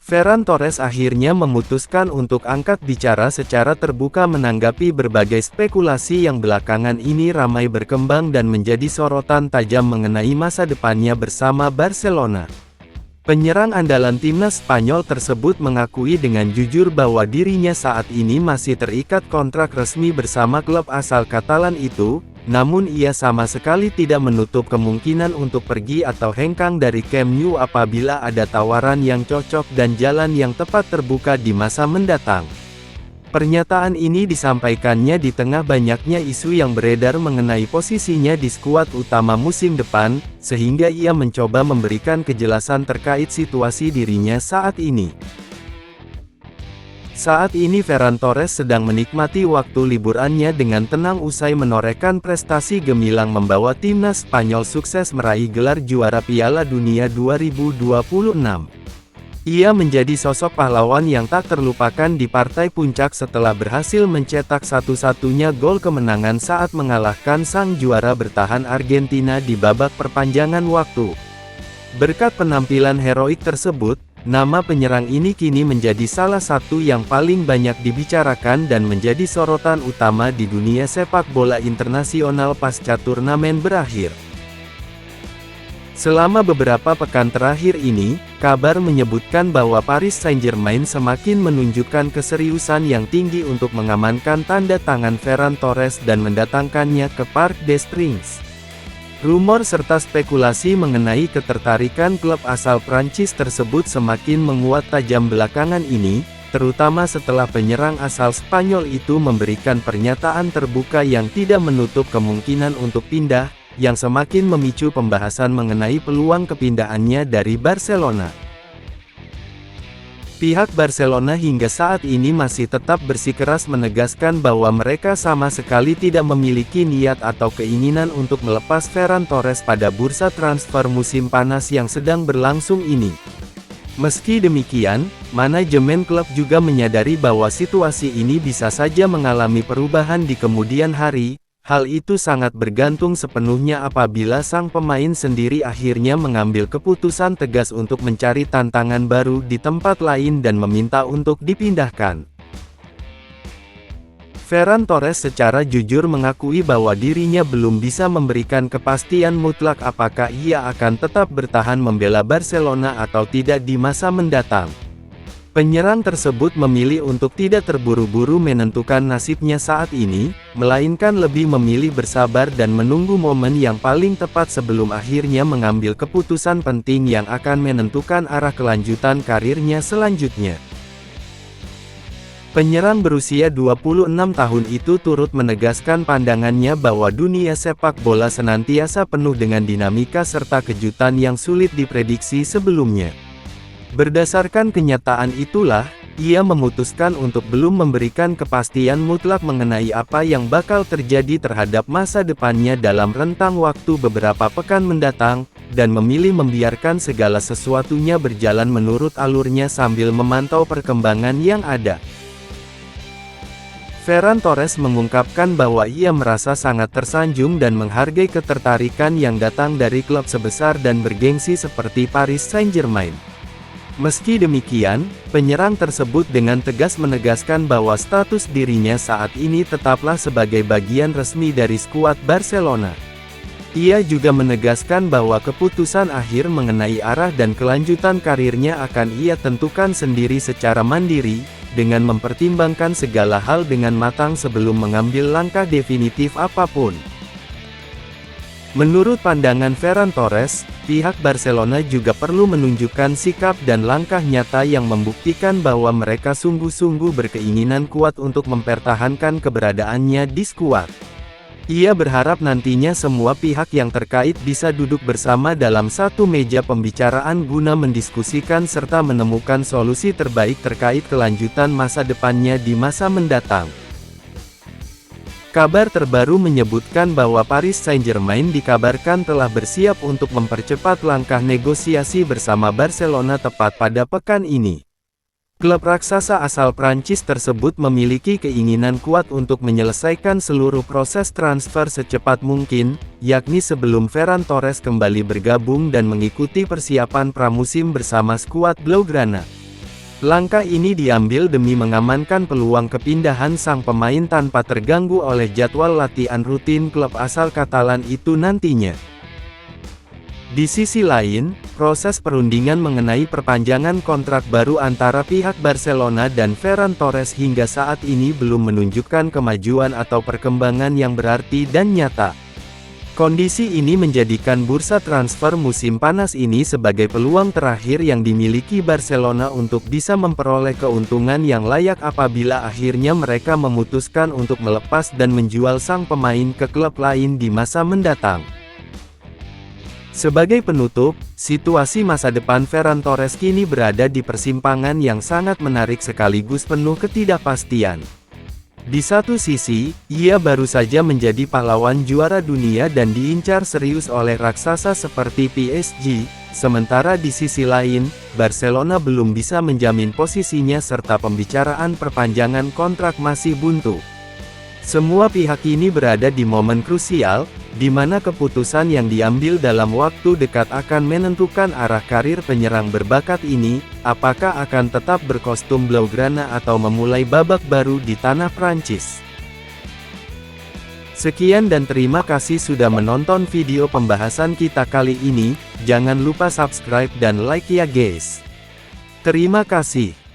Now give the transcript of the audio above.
Ferran Torres akhirnya memutuskan untuk angkat bicara secara terbuka menanggapi berbagai spekulasi yang belakangan ini ramai berkembang dan menjadi sorotan tajam mengenai masa depannya bersama Barcelona. Penyerang andalan timnas Spanyol tersebut mengakui dengan jujur bahwa dirinya saat ini masih terikat kontrak resmi bersama klub asal Katalan itu, namun ia sama sekali tidak menutup kemungkinan untuk pergi atau hengkang dari Camp Nou apabila ada tawaran yang cocok dan jalan yang tepat terbuka di masa mendatang. Pernyataan ini disampaikannya di tengah banyaknya isu yang beredar mengenai posisinya di skuad utama musim depan, sehingga ia mencoba memberikan kejelasan terkait situasi dirinya saat ini. Saat ini Ferran Torres sedang menikmati waktu liburannya dengan tenang usai menorehkan prestasi gemilang membawa timnas Spanyol sukses meraih gelar juara Piala Dunia 2026. Ia menjadi sosok pahlawan yang tak terlupakan di partai puncak setelah berhasil mencetak satu-satunya gol kemenangan saat mengalahkan sang juara bertahan Argentina di babak perpanjangan waktu. Berkat penampilan heroik tersebut, nama penyerang ini kini menjadi salah satu yang paling banyak dibicarakan dan menjadi sorotan utama di dunia sepak bola internasional pasca turnamen berakhir. Selama beberapa pekan terakhir ini, kabar menyebutkan bahwa Paris Saint-Germain semakin menunjukkan keseriusan yang tinggi untuk mengamankan tanda tangan Ferran Torres dan mendatangkannya ke Parc des Princes. Rumor serta spekulasi mengenai ketertarikan klub asal Prancis tersebut semakin menguat tajam belakangan ini, terutama setelah penyerang asal Spanyol itu memberikan pernyataan terbuka yang tidak menutup kemungkinan untuk pindah, yang semakin memicu pembahasan mengenai peluang kepindahannya dari Barcelona. Pihak Barcelona hingga saat ini masih tetap bersikeras menegaskan bahwa mereka sama sekali tidak memiliki niat atau keinginan untuk melepas Ferran Torres pada bursa transfer musim panas yang sedang berlangsung ini. Meski demikian, manajemen klub juga menyadari bahwa situasi ini bisa saja mengalami perubahan di kemudian hari. Hal itu sangat bergantung sepenuhnya apabila sang pemain sendiri akhirnya mengambil keputusan tegas untuk mencari tantangan baru di tempat lain dan meminta untuk dipindahkan. Ferran Torres secara jujur mengakui bahwa dirinya belum bisa memberikan kepastian mutlak apakah ia akan tetap bertahan membela Barcelona atau tidak di masa mendatang. Penyerang tersebut memilih untuk tidak terburu-buru menentukan nasibnya saat ini, melainkan lebih memilih bersabar dan menunggu momen yang paling tepat sebelum akhirnya mengambil keputusan penting yang akan menentukan arah kelanjutan karirnya selanjutnya. Penyerang berusia 26 tahun itu turut menegaskan pandangannya bahwa dunia sepak bola senantiasa penuh dengan dinamika serta kejutan yang sulit diprediksi sebelumnya. Berdasarkan kenyataan itulah, ia memutuskan untuk belum memberikan kepastian mutlak mengenai apa yang bakal terjadi terhadap masa depannya dalam rentang waktu beberapa pekan mendatang, dan memilih membiarkan segala sesuatunya berjalan menurut alurnya sambil memantau perkembangan yang ada. Ferran Torres mengungkapkan bahwa ia merasa sangat tersanjung dan menghargai ketertarikan yang datang dari klub sebesar dan bergengsi seperti Paris Saint-Germain. Meski demikian, penyerang tersebut dengan tegas menegaskan bahwa status dirinya saat ini tetaplah sebagai bagian resmi dari skuad Barcelona. Ia juga menegaskan bahwa keputusan akhir mengenai arah dan kelanjutan karirnya akan ia tentukan sendiri secara mandiri, dengan mempertimbangkan segala hal dengan matang sebelum mengambil langkah definitif apapun. Menurut pandangan Ferran Torres, pihak Barcelona juga perlu menunjukkan sikap dan langkah nyata yang membuktikan bahwa mereka sungguh-sungguh berkeinginan kuat untuk mempertahankan keberadaannya di skuad. Ia berharap nantinya semua pihak yang terkait bisa duduk bersama dalam satu meja pembicaraan guna mendiskusikan serta menemukan solusi terbaik terkait kelanjutan masa depannya di masa mendatang. Kabar terbaru menyebutkan bahwa Paris Saint-Germain dikabarkan telah bersiap untuk mempercepat langkah negosiasi bersama Barcelona tepat pada pekan ini. Klub raksasa asal Prancis tersebut memiliki keinginan kuat untuk menyelesaikan seluruh proses transfer secepat mungkin, yakni sebelum Ferran Torres kembali bergabung dan mengikuti persiapan pramusim bersama skuad Blaugrana. Langkah ini diambil demi mengamankan peluang kepindahan sang pemain tanpa terganggu oleh jadwal latihan rutin klub asal Katalan itu nantinya. Di sisi lain, proses perundingan mengenai perpanjangan kontrak baru antara pihak Barcelona dan Ferran Torres hingga saat ini belum menunjukkan kemajuan atau perkembangan yang berarti dan nyata. Kondisi ini menjadikan bursa transfer musim panas ini sebagai peluang terakhir yang dimiliki Barcelona untuk bisa memperoleh keuntungan yang layak apabila akhirnya mereka memutuskan untuk melepas dan menjual sang pemain ke klub lain di masa mendatang. Sebagai penutup, situasi masa depan Ferran Torres kini berada di persimpangan yang sangat menarik sekaligus penuh ketidakpastian. Di satu sisi, ia baru saja menjadi pahlawan juara dunia dan diincar serius oleh raksasa seperti PSG, sementara di sisi lain, Barcelona belum bisa menjamin posisinya serta pembicaraan perpanjangan kontrak masih buntu. Semua pihak ini berada di momen krusial, di mana keputusan yang diambil dalam waktu dekat akan menentukan arah karir penyerang berbakat ini, apakah akan tetap berkostum Blaugrana atau memulai babak baru di tanah Prancis. Sekian dan terima kasih sudah menonton video pembahasan kita kali ini, jangan lupa subscribe dan like ya guys. Terima kasih.